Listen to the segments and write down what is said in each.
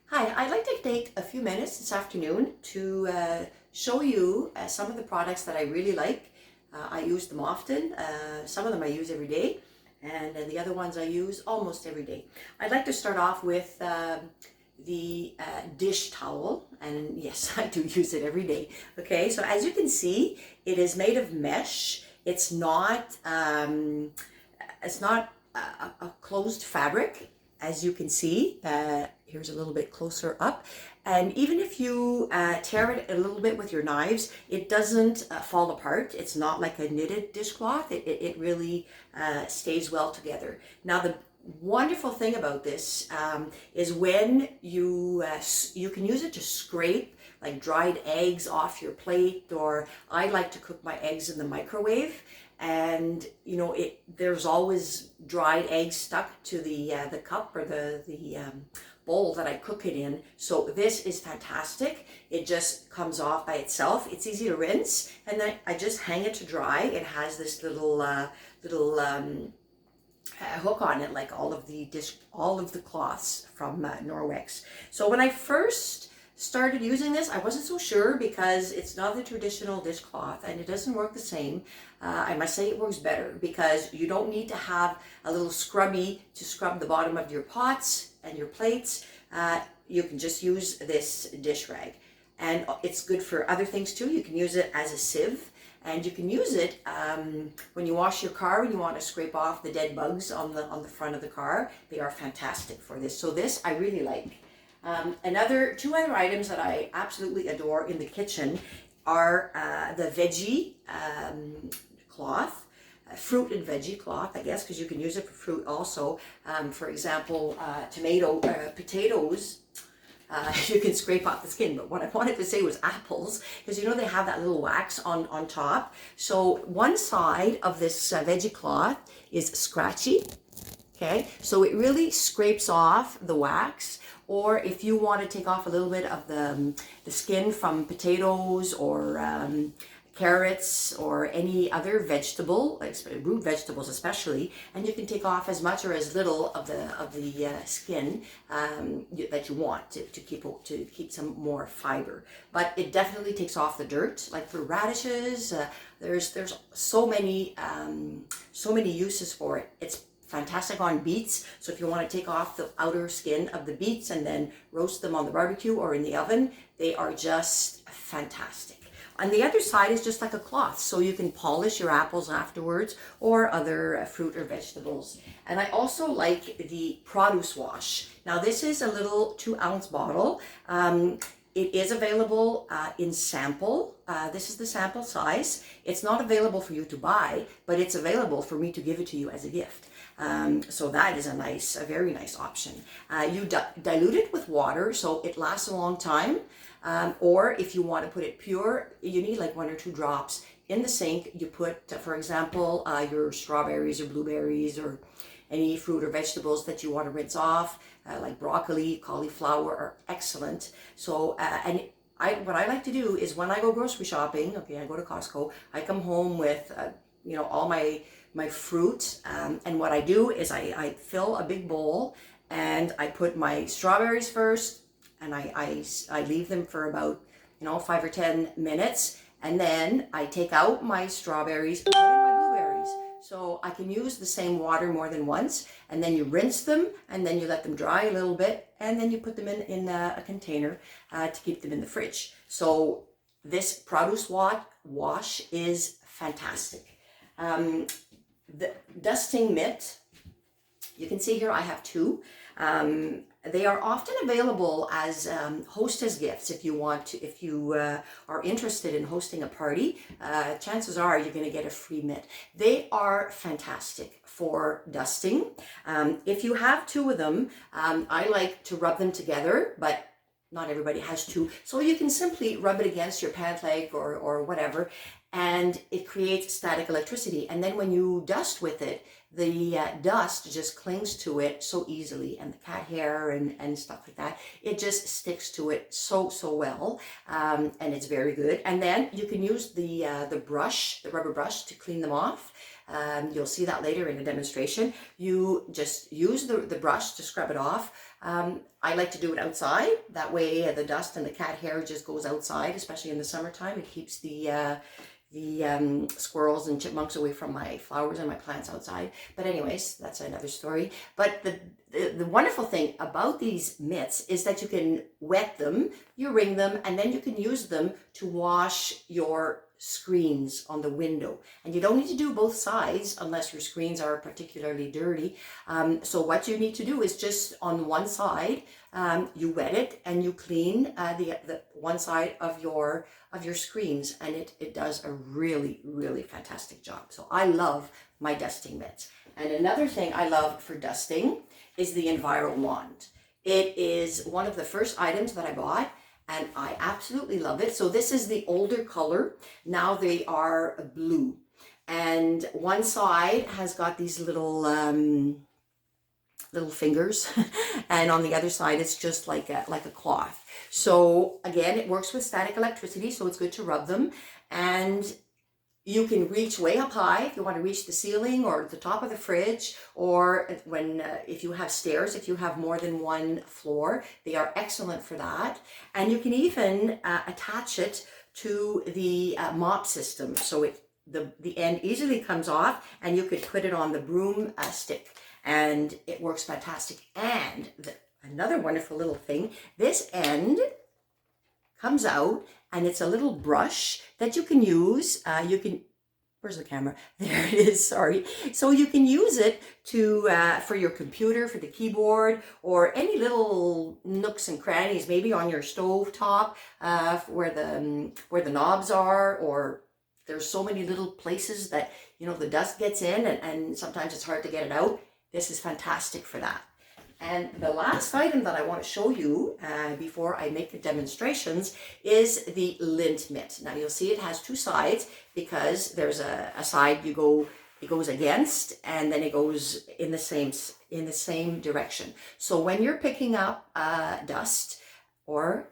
Hi, I'd like to take a few minutes this afternoon to show you some of the products that I really like. I use them often. Some of them I use every day, and the other ones I use almost every day. I'd like to start off with the dish towel, and yes, I do use it every day. Okay, so as you can see, it is made of mesh. It's not a closed fabric, as you can see. Here's a little bit closer up. And even if you tear it a little bit with your knives, it doesn't fall apart. It's not like a knitted dishcloth. It really stays well together. Now, the wonderful thing about this is when you can use it to scrape like dried eggs off your plate, or I like to cook my eggs in the microwave, and there's always dried eggs stuck to the cup or the bowl that I cook it in. So this is fantastic. It just comes off by itself. It's easy to rinse, and then I just hang it to dry. It has this little hook on it, like all of the cloths from Norwex. So when I first started using this, I wasn't so sure because it's not the traditional dishcloth and it doesn't work the same. I must say it works better because you don't need to have a little scrubby to scrub the bottom of your pots and your plates. You can just use this dish rag, and it's good for other things too. You can use it as a sieve, and you can use it when you wash your car, when you want to scrape off the dead bugs on the front of the car. They are fantastic for this. So this I really like. Two other items that I absolutely adore in the kitchen are the veggie cloth, fruit and veggie cloth, I guess, because you can use it for fruit also. For example, potatoes. You can scrape off the skin, but what I wanted to say was apples, because they have that little wax on top. So one side of this veggie cloth is scratchy, okay? So it really scrapes off the wax. Or if you want to take off a little bit of the skin from potatoes or carrots or any other vegetable, root vegetables especially, and you can take off as much or as little of the skin that you want to keep some more fiber. But it definitely takes off the dirt, like for radishes. There's so many uses for it. It's fantastic on beets. So if you want to take off the outer skin of the beets and then roast them on the barbecue or in the oven, they are just fantastic. On the other side is just like a cloth, so you can polish your apples afterwards or other fruit or vegetables. And I also like the produce wash. Now this is a little 2-ounce bottle. It is available in sample. This is the sample size. It's not available for you to buy, but it's available for me to give it to you as a gift. So that is a very nice option. You dilute it with water so it lasts a long time. Or if you want to put it pure, you need like 1 or 2 drops in the sink. You put, for example, your strawberries or blueberries or any fruit or vegetables that you want to rinse off, like broccoli, cauliflower are excellent. So, what I like to do is when I go grocery shopping, okay, I go to Costco, I come home with, all my fruit, and what I do is I fill a big bowl and I put my strawberries first, and I leave them for about 5 or 10 minutes, and then I take out my strawberries and put in my blueberries. So I can use the same water more than once, and then you rinse them, and then you let them dry a little bit, and then you put them in a container to keep them in the fridge. So this produce wash is fantastic. The dusting mitt, you can see here I have 2. They are often available as hostess gifts if you are interested in hosting a party. Chances are you're going to get a free mitt. They are fantastic for dusting. If you have 2 of them, I like to rub them together, but not everybody has 2. So you can simply rub it against your pant leg or whatever, and it creates static electricity. And then when you dust with it, the dust just clings to it so easily, and the cat hair and stuff like that, it just sticks to it so well, and it's very good. And then you can use the rubber brush to clean them off. You'll see that later in the demonstration. You just use the brush to scrub it off. I like to do it outside. That way the dust and the cat hair just goes outside, especially in the summertime. It keeps the squirrels and chipmunks away from my flowers and my plants outside. But anyways, that's another story. But the wonderful thing about these mitts is that you can wet them, you wring them, and then you can use them to wash your screens on the window. And you don't need to do both sides unless your screens are particularly dirty. So what you need to do is just on one side, you wet it and you clean the one side of your screens, and it does a really, really fantastic job. So I love my dusting mitts. And another thing I love for dusting is the Enviro wand. It is one of the first items that I bought, and I absolutely love it. So this is the older color. Now they are blue, and one side has got these little fingers, and on the other side it's just like a cloth. So again, it works with static electricity, so it's good to rub them, and you can reach way up high if you want to reach the ceiling or the top of the fridge, or if you have stairs, if you have more than one floor, they are excellent for that. And you can even attach it to the mop system, so the end easily comes off, and you could put it on the broom stick, and it works fantastic. And another wonderful little thing, this end comes out, and it's a little brush that you can use. Where's the camera? There it is, sorry. So you can use it to for your computer, for the keyboard, or any little nooks and crannies, maybe on your stove top, where the knobs are, or there's so many little places that, you know, the dust gets in, and sometimes it's hard to get it out. This is fantastic for that. And the last item that I want to show you before I make the demonstrations is the lint mitt. Now you'll see it has two sides, because there's a side it goes against, and then it goes in the same direction. So when you're picking up dust or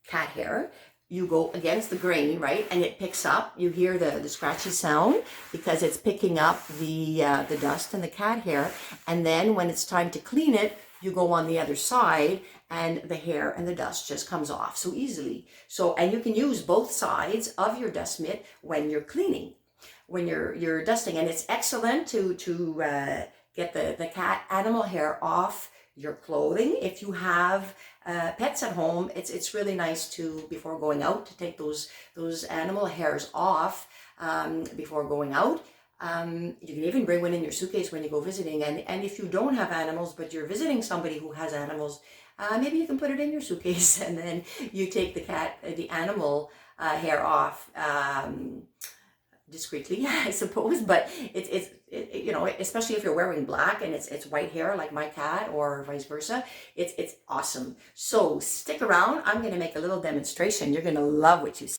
cat hair, you go against the grain, right? And it picks up, you hear the scratchy sound because it's picking up the dust and the cat hair. And then when it's time to clean it, you go on the other side, and the hair and the dust just comes off so easily. So, and you can use both sides of your dust mitt when you're cleaning, when you're dusting. And it's excellent to get the cat animal hair off your clothing. If you have pets at home, it's really nice to, before going out, to take those animal hairs off before going out. You can even bring one in your suitcase when you go visiting, and if you don't have animals but you're visiting somebody who has animals, maybe you can put it in your suitcase, and then you take the animal hair off discreetly, I suppose. But it's you know, especially if you're wearing black and it's white hair like my cat, or vice versa, it's awesome. So stick around. I'm going to make a little demonstration. You're going to love what you see.